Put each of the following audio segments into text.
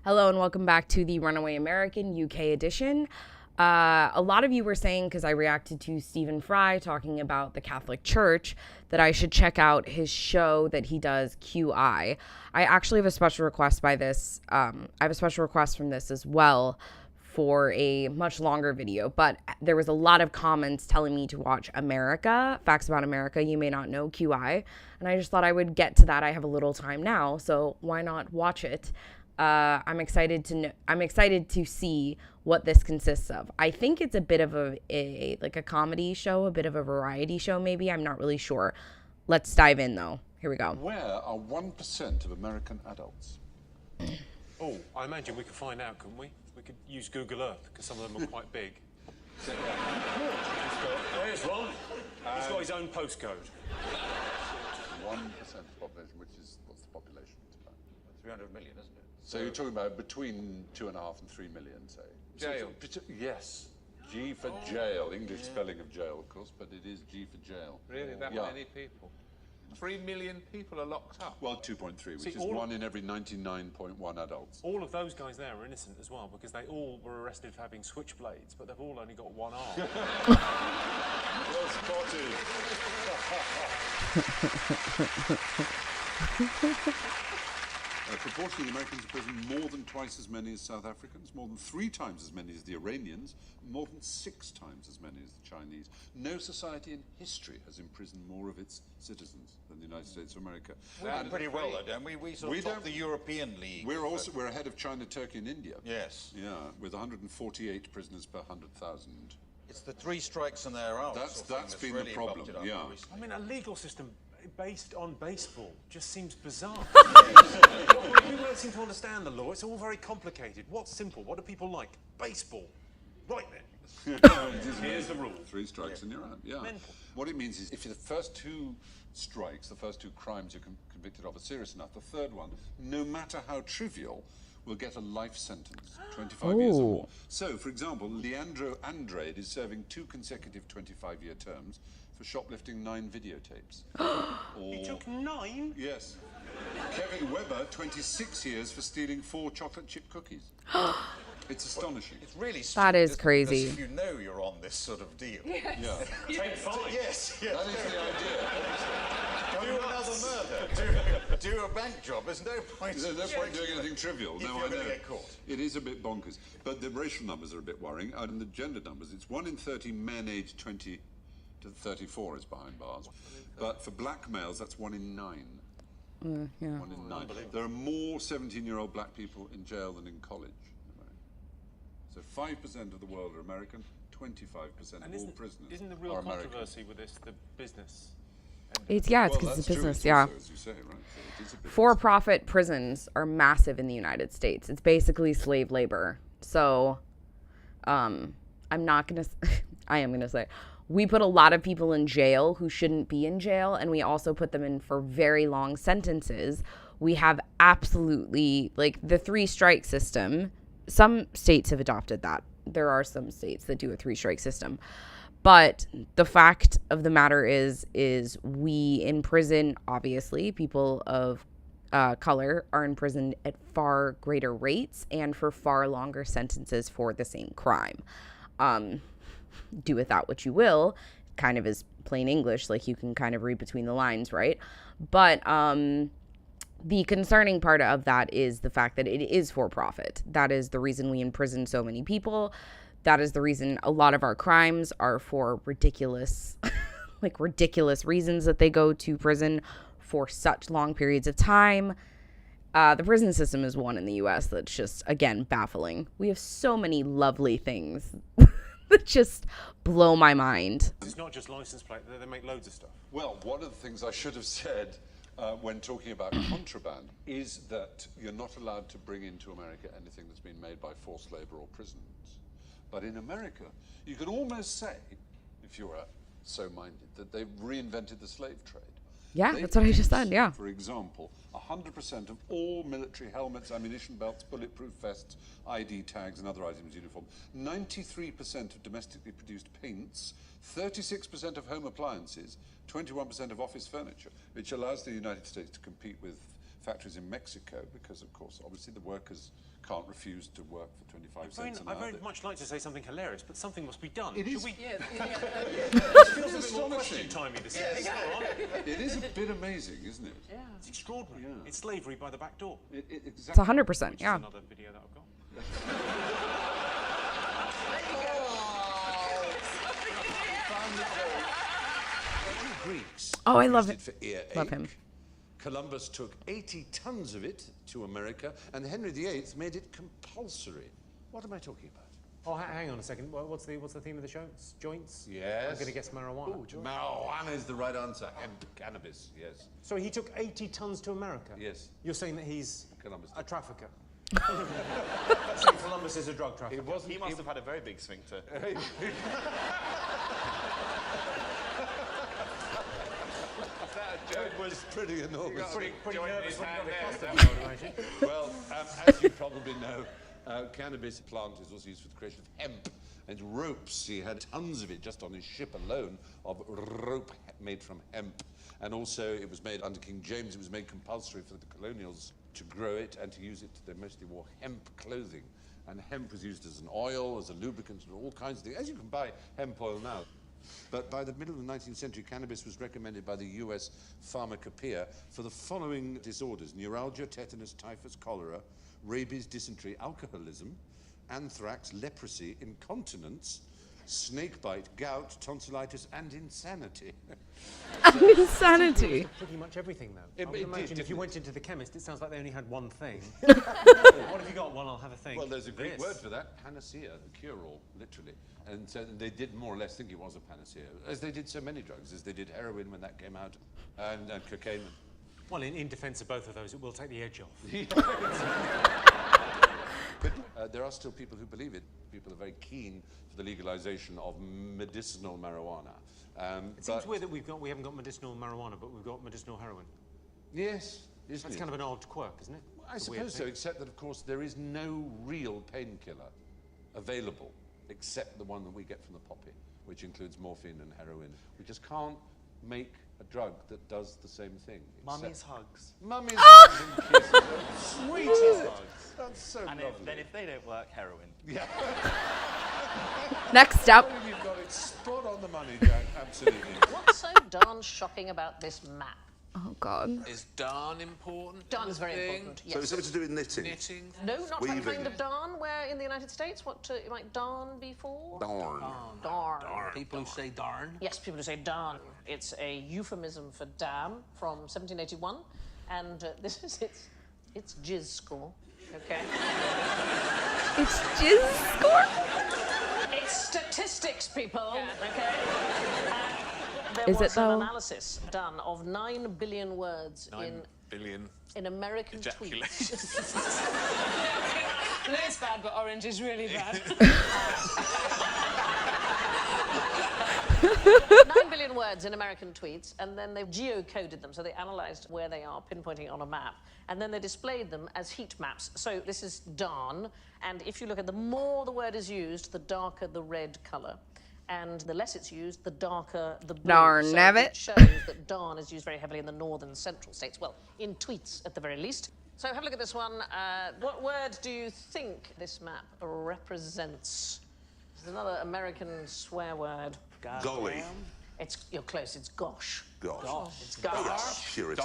Hello and welcome back to the Runaway American UK edition. A lot of you were saying, because I reacted to Stephen Fry talking about the Catholic Church, that I should check out his show that he does, QI. I actually have a special request by this. I have a special request from this as well for a much longer video, but there was a lot of comments telling me to watch America, Facts About America, You May Not Know, QI, and I just thought I would get to that. I have a little time now, so why not watch it? I'm excited to see what this consists of. I think it's a bit of a comedy show, a bit of a variety show maybe. I'm not really sure. Let's dive in though. Here we go. Where are 1% of American adults? Oh, I imagine we could find out, couldn't we? We could use Google Earth, because some of them are quite big. There's one. He's got his own postcode. 1% of the population, which is, what's the population? It's about 300 million, isn't it? So you're talking about between 2.5 and 3 million, say. Jail. Yes. G for jail. English spelling of jail, of course, but it is G for jail. Really? That many people? 3 million people are locked up? Well, 2.3, which is 1 in every 99.1 adults. All of those guys there are innocent as well, because they all were arrested for having switchblades, but they've all only got one arm. Well spotted. Proportionally, the Americans imprisoned more than twice as many as South Africans, more than 3 times as many as the Iranians, more than 6 times as many as the Chinese. No society in history has imprisoned more of its citizens than the United States of America. We're doing pretty well, though, don't we? We sort of top the European League. We're ahead of China, Turkey, and India. Yes. Yeah, with 148 prisoners per 100,000. It's the 3 strikes and they're out. That's been really the problem. bumped it up Yeah. recently. I mean, a legal system based on baseball just seems bizarre. We don't seem to understand the law. It's all very complicated. What's simple? What do people like? Baseball. Right then. Here's the rule. 3 strikes and you're out. Yeah. Mental. What it means is if the first 2 strikes, the first 2 crimes you're convicted of are serious enough, the third one, no matter how trivial, will get a life sentence, 25 years or more. So, for example, Leandro Andrade is serving 2 consecutive 25-year terms for shoplifting 9 videotapes. He took 9? Yes. Kevin Webber, 26 years for stealing 4 chocolate chip cookies. It's astonishing. It's really That is stupid, crazy. because if you know you're on this sort of deal. Yeah. Take 5. Yes, That is the idea. Do another murder. Do a bank job. There's no point. There's no point doing anything trivial. If No, you're I going know. to get caught. It is a bit bonkers. But the racial numbers are a bit worrying. And the gender numbers, it's 1 in 30 men aged 20 to 34 is behind bars. But for black males, that's 1 in 9. Yeah. 1 in 9. There are more 17-year-old black people in jail than in college. So 5% of the world are American, 25% of all prisoners Isn't the real are American. controversy with this the business? It's Well, because that's it's a true. business, It's yeah. also, as you say, right? So it is a business. For-profit prisons are massive in the United States. It's basically slave labor. So, I'm not gonna. I am gonna say, we put a lot of people in jail who shouldn't be in jail, and we also put them in for very long sentences. We have absolutely the 3-strike system. Some states have adopted that. There are some states that do a 3-strike system. But the fact of the matter is we imprison, obviously, people of color are imprisoned at far greater rates and for far longer sentences for the same crime. Do with that what you will, kind of is plain English, you can kind of read between the lines, right? But the concerning part of that is the fact that it is for profit. That is the reason we imprison so many people. That is the reason a lot of our crimes are for ridiculous, ridiculous reasons that they go to prison for such long periods of time. The prison system is one in the U.S. that's just, again, baffling. We have so many lovely things that just blow my mind. It's not just license plate. They make loads of stuff. Well, one of the things I should have said when talking about contraband is that you're not allowed to bring into America anything that's been made by forced labor or prisons. But in America, you can almost say, if you were so minded, that they've reinvented the slave trade. Yeah, that's what I just said, yeah. For example, 100% of all military helmets, ammunition belts, bulletproof vests, ID tags and other items uniform, 93% of domestically produced paints, 36% of home appliances, 21% of office furniture, which allows the United States to compete with factories in Mexico because, of course, obviously the workers can't refuse to work for 25 cents an hour. I'd very much like to say something hilarious, but something must be done. It is. Should we? Yeah, It feels a bit more question-timey this evening. Go on. it is a bit amazing, isn't it? Yeah, it's extraordinary. Yeah. It's slavery by the back door. It's 100%, Which yeah. is another video that I've got. Greeks. Oh, I love used it. For earache. Love him. Columbus took 80 tons of it to America, and Henry VIII made it compulsory. What am I talking about? Oh, hang on a second. What's the theme of the show? It's joints? Yes. I'm going to guess marijuana. Ooh, marijuana is the right answer. Cannabis, yes. So he took 80 tons to America? Yes. You're saying that he's Columbus. a trafficker? So Columbus is a drug trafficker. He must have had a very big sphincter. It was pretty enormous. Pretty Joint in nervous his when hand you got there. across the imagine. Well, as you probably know, cannabis plant is also used for the creation of hemp and ropes. He had tons of it just on his ship alone of rope made from hemp. And also it was made under King James, it was made compulsory for the colonials to grow it and to use it. They mostly wore hemp clothing. And hemp was used as an oil, as a lubricant, and all kinds of things. As you can buy hemp oil now. But by the middle of the 19th century, cannabis was recommended by the US Pharmacopoeia for the following disorders: neuralgia, tetanus, typhus, cholera, rabies, dysentery, alcoholism, anthrax, leprosy, incontinence, snakebite, gout, tonsillitis, and insanity. Insanity. Pretty much everything, though. It I would did, imagine if didn't you it? went into the chemist, it sounds like they only had one thing. What have you got? Well, I'll have a think. Well, there's a Greek This. word for that, panacea, the cure-all, literally. And so they did more or less think it was a panacea, as they did so many drugs, as they did heroin when that came out, and cocaine. Well, in defence of both of those, it will take the edge off. But there are still people who believe it. People are very keen for the legalization of medicinal marijuana. It seems weird that we haven't got medicinal marijuana, but we've got medicinal heroin. Yes, isn't That's it? kind of an odd quirk, isn't it? I It's a weird suppose so, thing. except that, of course, there is no real painkiller available except the one that we get from the poppy, which includes morphine and heroin. We just can't make a drug that does the same thing. Mummy's hugs. Mummy's hugs and kisses. Sweet hugs. That's so And lovely. then if they don't work, heroin. Yeah. Next up. You've got it spot on the money, Jack. Absolutely. What's so darn shocking about this map? Oh, God. Is darn important? Darn is very Thing? important. So Yes. it's something to do with knitting? Knitting? No, not Weaving. that kind of darn. Where in the United States, what might darn be for? Darn. Darn. People who say darn. Yes, people who say darn. It's a euphemism for damn from 1781, and this is its jizz score. Okay. It's jizz score? It's statistics, people. Okay. There Is was it, though? an analysis done of 9 billion words 9 billion in American tweets. ejaculations. Blue is bad, but orange is really bad. 9 billion words in American tweets, and then they've geocoded them. So they analysed where they are, pinpointing it on a map, and then they displayed them as heat maps. So this is darn, and if you look at the more the word is used, the darker the red colour. And the less it's used, the darker the blue. Darn so nabbit. it shows that darn is used very heavily in the northern central states. Well, in tweets at the very least. So have a look at this one. What word do you think this map represents? This is another American swear word. Golly. You're close, it's gosh. Gosh. It's gosh. Sure it's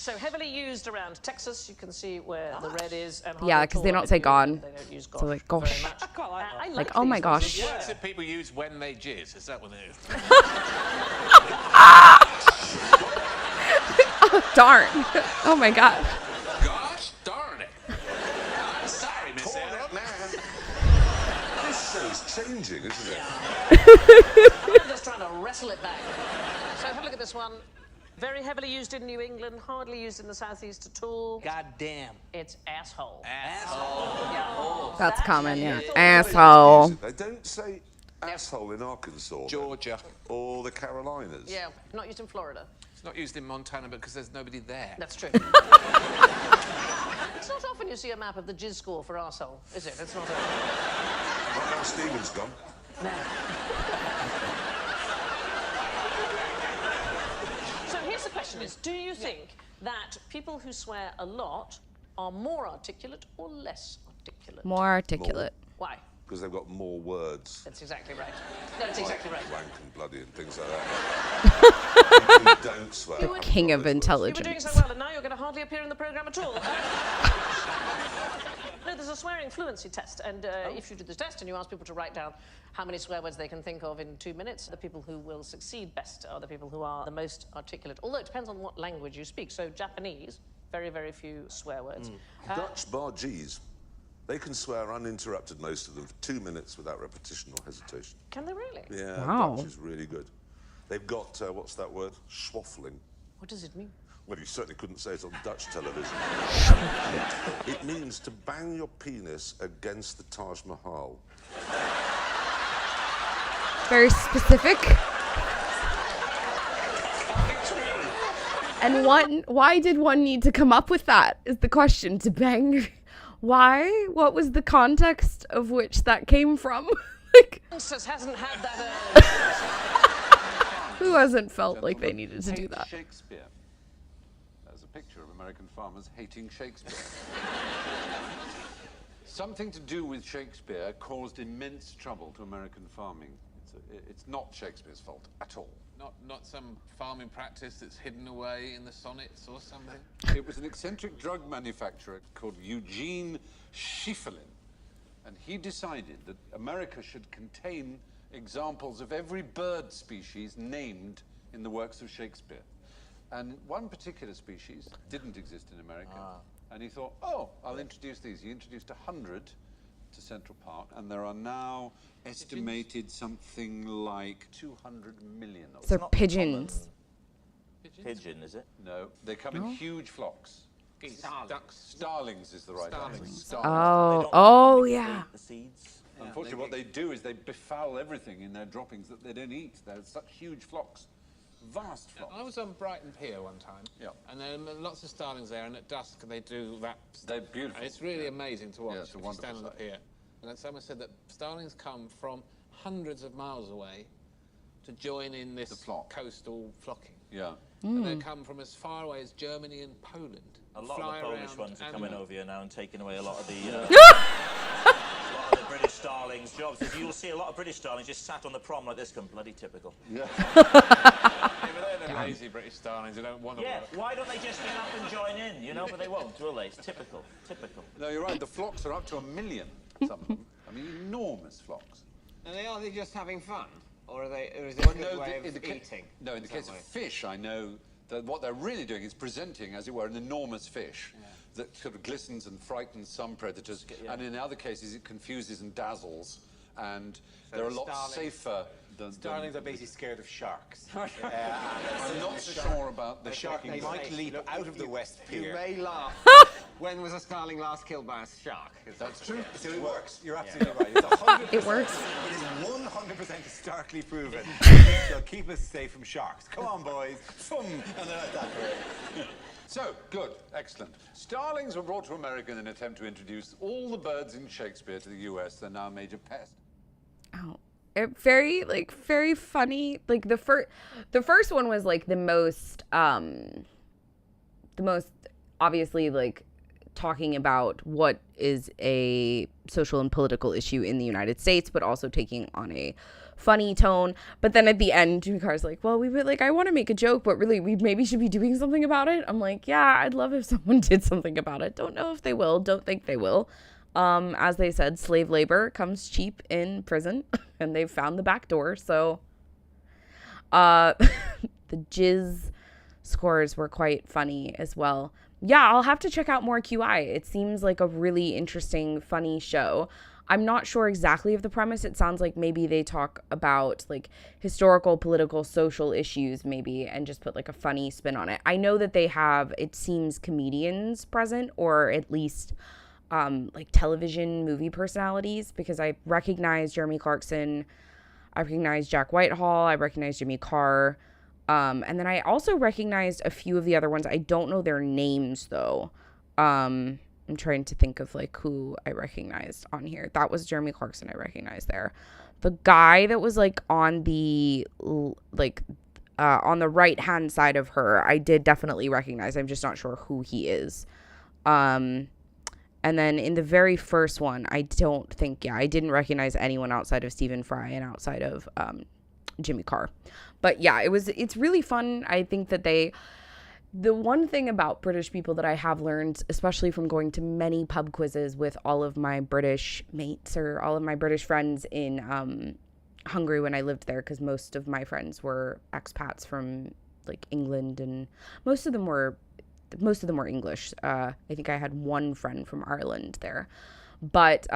So heavily used around Texas. You can see where the red is. And Yeah, 'cause they don't say God. They don't use gosh. So, like, gosh. Very much. Quite like that. I Like, oh my these gosh. words. Words that people use when they jizz. Is that what it is? Darn. Oh, my God. Gosh darn it. I'm sorry, Miss Anna. This show's changing, isn't it? I'm just trying to wrestle it back. So have a look at this one. Very heavily used in New England, hardly used in the southeast at all. Goddamn. It's asshole. Asshole. That's common, yeah. Yeah. Asshole. They don't say asshole in Arkansas. Georgia. Or the Carolinas. Yeah, not used in Florida. It's not used in Montana because there's nobody there. That's true. It's not often you see a map of the jizz score for arsehole, is it? It's not often. Not now Stephen's gone. No. So here's the question is, do you think that people who swear a lot are more articulate or less articulate. More articulate. Why? Because they've got more words. That's exactly right. That's exactly right. Wank and bloody and things like that. People who don't swear. The king of You were doing intelligence. so well, and now you're going to hardly appear in the programme at all. No, there's a swearing fluency test, and if you do the test and you ask people to write down how many swear words they can think of in 2 minutes, the people who will succeed best are the people who are the most articulate. Although it depends on what language you speak. So Japanese, very, very few swear words. Dutch bargees, they can swear uninterrupted, most of them, for 2 minutes without repetition or hesitation. Can they really? Yeah, Wow. Dutch is really good. They've got, what's that word? Schwaffling. What does it mean? Well, you certainly couldn't say it on Dutch television. It means to bang your penis against the Taj Mahal. Very specific. And why did one need to come up with that is the question. To bang. Why? What was the context of which that came from? Like, Princess hasn't had that. who hasn't felt like they needed to do Hate that? Shakespeare. There's a picture of American farmers hating Shakespeare. Something to do with Shakespeare caused immense trouble to American farming. It's not Shakespeare's fault at all. Not some farming practice that's hidden away in the sonnets or something. It was an eccentric drug manufacturer called Eugene Schieferlin, and he decided that America should contain examples of every bird species named in the works of Shakespeare. And one particular species didn't exist in America. And he thought, oh, I'll introduce these. He introduced 100 to Central Park, and there are now estimated something like 200 million of They're them. pigeons. Pigeon, is it? No, they come in huge flocks. Geese, Starling. ducks. Starlings is the right answer. Oh, Starlings. oh yeah. The seeds. Unfortunately, what they do is they befoul everything in their droppings that they don't eat. They're such huge flocks, vast flocks. I was on Brighton Pier one time, and there are lots of starlings there, and at dusk they do that. They're beautiful. And it's really amazing to watch. Yeah, it's a if you stand on wonderful the pier. And then someone said that starlings come from hundreds of miles away to join in this flock. coastal flocking. Yeah. And they come from as far away as Germany and Poland. A lot fly of the Polish around ones are coming and- over here now and taking away a lot of the, a lot of the British starlings' jobs. If you'll see a lot of British starlings just sat on the prom like this, come bloody typical. Yeah, but they're the lazy British starlings who don't want to Yeah, work. why don't they just get up and join in, you know? But they won't, will they? It's typical, typical. No, you're right. The flocks are up to 1 million, some of them. I mean, enormous flocks. And are they just having fun? Or is it a good way of eating? No, in the case of fish, I know that what they're really doing is presenting, as it were, an enormous fish that sort of glistens and frightens some predators, and in other cases it confuses and dazzles, and they're a lot safer than... Starlings are basically scared of sharks. I'm not so sure about the Shark shocking... might leap out of the West You Pier. may laugh. When was a starling last killed by a shark? That's true. So it works. You're absolutely right. It's 100%. It works. It is 100% starkly proven. They'll keep us safe from sharks. Come on, boys. Boom. And they're like that. So, good, excellent. Starlings were brought to America in an attempt to introduce all the birds in Shakespeare to the US. They're now a major pest. Oh, very funny. Like the first one was like the most obviously like talking about what is a social and political issue in the United States, but also taking on a funny tone. But then at the end, Jimmy Carr's like, well, I want to make a joke, but really we maybe should be doing something about it. I'm like, yeah, I'd love if someone did something about it. Don't know if they will. Don't think they will. As they said, slave labor comes cheap in prison, and they've found the back door. So, the jizz scores were quite funny as well. Yeah, I'll have to check out more QI. It seems like a really interesting, funny show. I'm not sure exactly of the premise. It sounds like maybe they talk about like historical, political, social issues maybe, and just put like a funny spin on it. I know that they have, it seems, comedians present, or at least like television movie personalities, because I recognize Jeremy Clarkson, I recognize Jack Whitehall, I recognize Jimmy Carr, and then I also recognized a few of the other ones. I don't know their names though. I'm trying to think of like who I recognized on here. That was Jeremy Clarkson I recognized there. The guy that was like on the like on the right-hand side of her, I did definitely recognize. I'm just not sure who he is. And then in the very first one, I didn't recognize anyone outside of Stephen Fry and outside of Jimmy Carr. But yeah, it's really fun. I think that the one thing about British people that I have learned, especially from going to many pub quizzes with all of my British mates or all of my British friends in Hungary when I lived there, because most of my friends were expats from like England, and most of them were English. I think I had one friend from Ireland there, but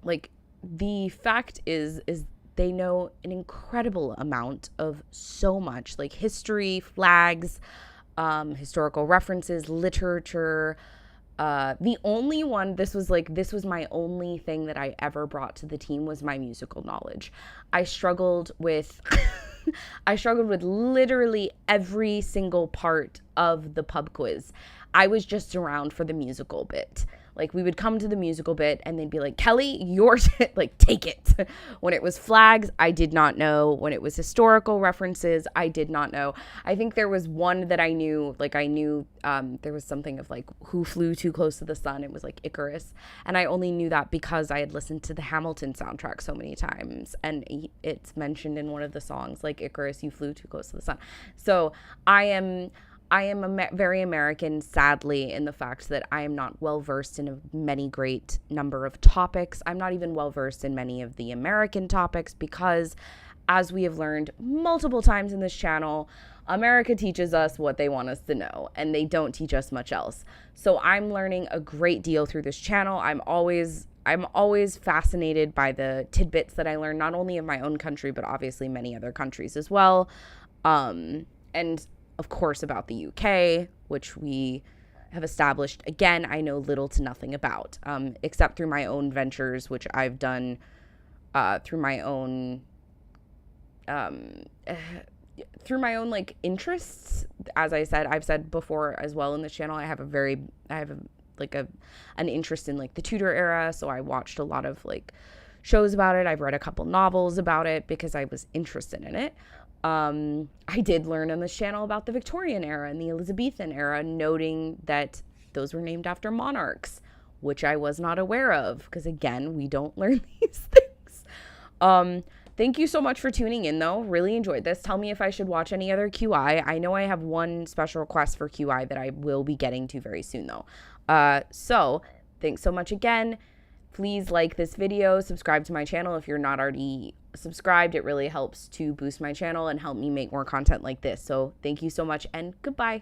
like the fact is they know an incredible amount of so much, like history, flags, historical references, literature. The only one, this was my only thing that I ever brought to the team, was my musical knowledge. I struggled with literally every single part of the pub quiz. I was just around for the musical bit. Like, we would come to the musical bit and they'd be like, Kelly, like, take it. When it was flags, I did not know. When it was historical references, I did not know. I think there was one that I knew, like, there was something of, like, who flew too close to the sun. It was, like, Icarus. And I only knew that because I had listened to the Hamilton soundtrack so many times. And it's mentioned in one of the songs, like, Icarus, you flew too close to the sun. So I am very American, sadly, in the fact that I am not well-versed in a many great number of topics. I'm not even well-versed in many of the American topics because, as we have learned multiple times in this channel, America teaches us what they want us to know, and they don't teach us much else. So I'm learning a great deal through this channel. I'm always fascinated by the tidbits that I learn, not only of my own country, but obviously many other countries as well. And of course, about the UK, which we have established, again, I know little to nothing about, except through my own ventures, which I've done through my own like interests. As I've said before as well in this channel, I have an interest in like the Tudor era, so I watched a lot of like shows about it. I've read a couple novels about it because I was interested in it. I did learn on this channel about the Victorian era and the Elizabethan era, noting that those were named after monarchs, which I was not aware of because, again, we don't learn these things. Thank you so much for tuning in, though. Really enjoyed this. Tell me if I should watch any other QI. I know I have one special request for QI that I will be getting to very soon, though. So thanks so much again. Please like this video, subscribe to my channel if you're not already subscribed. It really helps to boost my channel and help me make more content like this. So thank you so much and goodbye.